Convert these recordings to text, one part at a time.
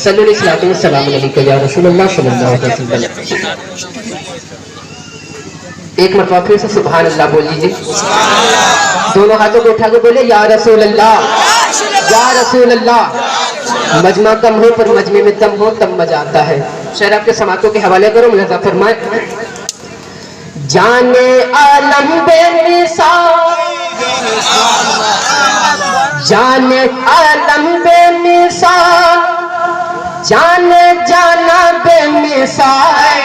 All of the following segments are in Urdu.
صلی اللہ علیہ وسلم یا رسول اللہ صلی اللہ علیہ وسلم. ایک مرتبہ پھر سے سبحان اللہ بول لیجیے. دونوں ہاتھوں کو اٹھا کے بولے یا رسول اللہ یا رسول اللہ. مجمع کم ہو پر مجمع میں دم ہو تب مزہ آتا ہے. شعر آپ کے سماعتوں کے حوالے کرو ملاحظہ فرمائے. جان عالم بے مثال جان عالم بے مثال جان جانا بے مثال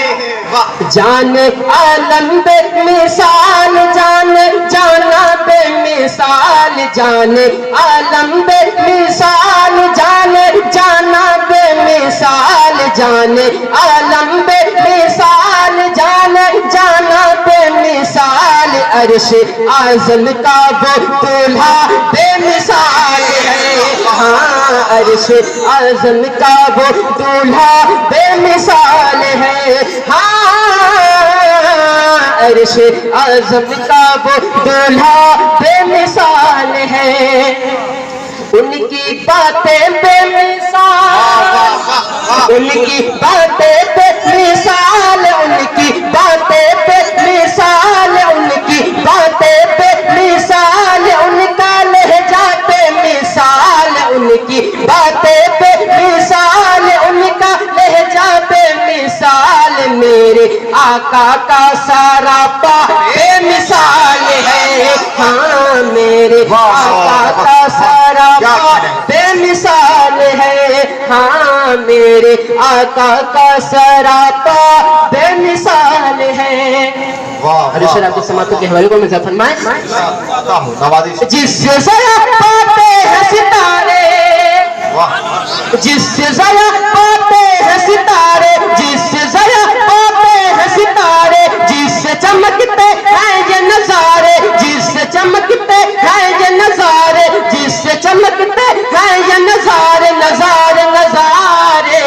جان عالم بے مثال جان جانا بے مثال جان عالم بے مثال جان جانا بے مثال جان عالم بے مثال جان جانا بے مثال. عرش اعظم کا وہ دولہا بے مثال ہے. ہاں عرش اعظم کا وہ دولہا بے مثال ہے. عرش اعظم کا وہ دولہا بے مثال ہے. ان کی باتیں بے مثال ان کی باتیں بے مثال ان کی باتیں بے مثال ان کی باتیں بے مثال ان کا لہجہ بے مثال ان کی باتیں بے مثال ان کا لہجہ بے مثال. میرے آقا کا سارا پا بے مثال ہے. ہاں میرے آقا کا سارا پا بے مثال ہے. ہاں میرے آقا کا سارا پا بے مثال ہے. حدیث شریف کے سماعتوں کے حوالے کو ملاحظہ فرمائیں. جس سے ذرا پاتے ہیں ستارے جس سے ذرا پاتے ہیں ستارے جس سے ذرا پاتے ہیں ستارے جس سے چمکتے ہیں یہ نظارے جس سے چمکتے ہیں یہ نظارے جس سے چمکتے ہیں یہ نظارے نظارے نظارے.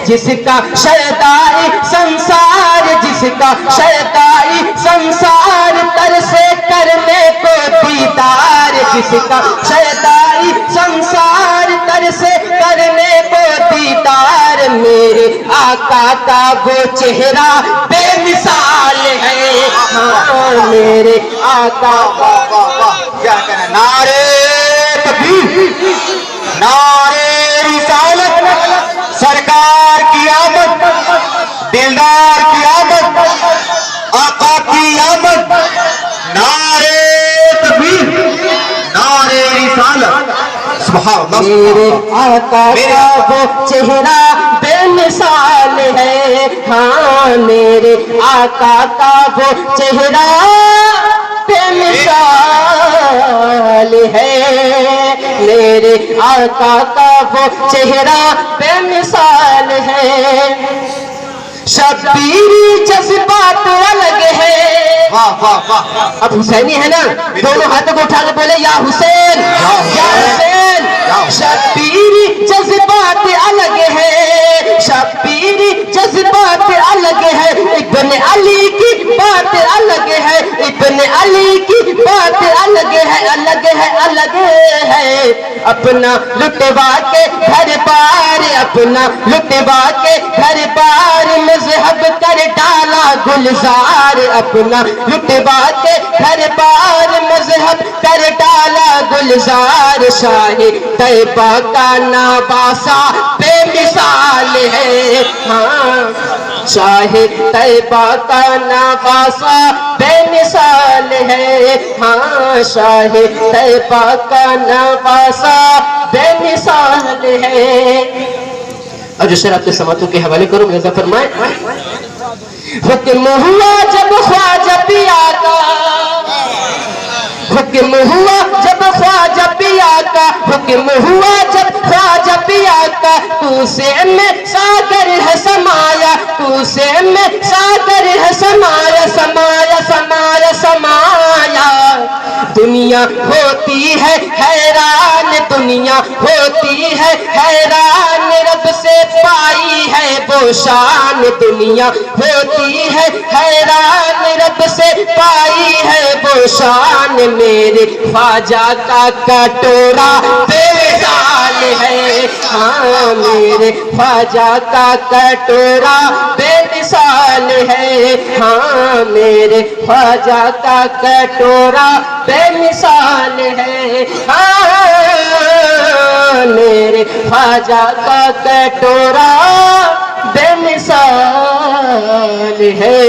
جس کا شیدائی سنسار جس کا شیدائی سنسار ترسے کرنے کو دیدار جس کا شیدائی سنسار ترسے کرنے کو دیدار. میرے آقا کا وہ چہرہ بے مثال ہے. ہاں میرے آقا کیا کہنا. نعرے تکبیر نعرے رسالت سرکار کی آمد دلدار کی آمد آقا کی آمد. نعرے تکبیر نعرے رسالت. سبحان اللہ. میرے آقا کا وہ چہرہ بے مثال ہے. ہاں میرے آقا کا وہ چہرہ بے مثال ہے. میرے آقا کا وہ چہرہ بے مثال ہے. شبیری جذبات الگ ہے. اب حسینی ہے نا دونوں ہاتھوں کو اٹھا کے بولے یا حسین یا حسین. شبیری جذبات الگ ہے شبیری جذبات الگ ہے. ابن علی کی بات الگ ہے ابن علی کی بات الگ ہے الگ ہے الگ ہے. اپنا لٹوا کے گھر بار اپنا لٹوا کے گھر بار مذہب کر ڈالا گلزار. اپنا لٹوا کے گھر بار مذہب کر ڈالا گلزار. شاہ طیبہ کا نواسا بے مثال ہے. ہاں شاہ طیبہ کا نواسا بے مثال ہے. ہاں شاہ طیبہ کا نواسا بے مثال ہے. اور جو شراب کے سماعتوں کے حوالے کرو ملاحظہ فرمائیں. حکم ہوا جب خواجہ پیا کا حکم ہوا جب خواجہ پیا کا حکم ہوا جب خواجہ پیا کا. تو سے میں ساگر ہے سمایا تو سے میں ساگر ہے سمایا سمایا سمایا سمایا. دنیا ہوتی ہے حیران دنیا ہوتی ہے حیران رب سے پائی ہے وہ شان دنیا ہوتی ہے حیران رب سے پائی ہے وہ شان میرے خواجہ کا کٹورا بے مثال ہے ہاں میرے خواجہ کا کٹورا بے مثال ہے ہاں میرے خواجہ کا کٹورا بے مثال ہے ہاں میرے خواجہ کا کٹورا بے مثال ہے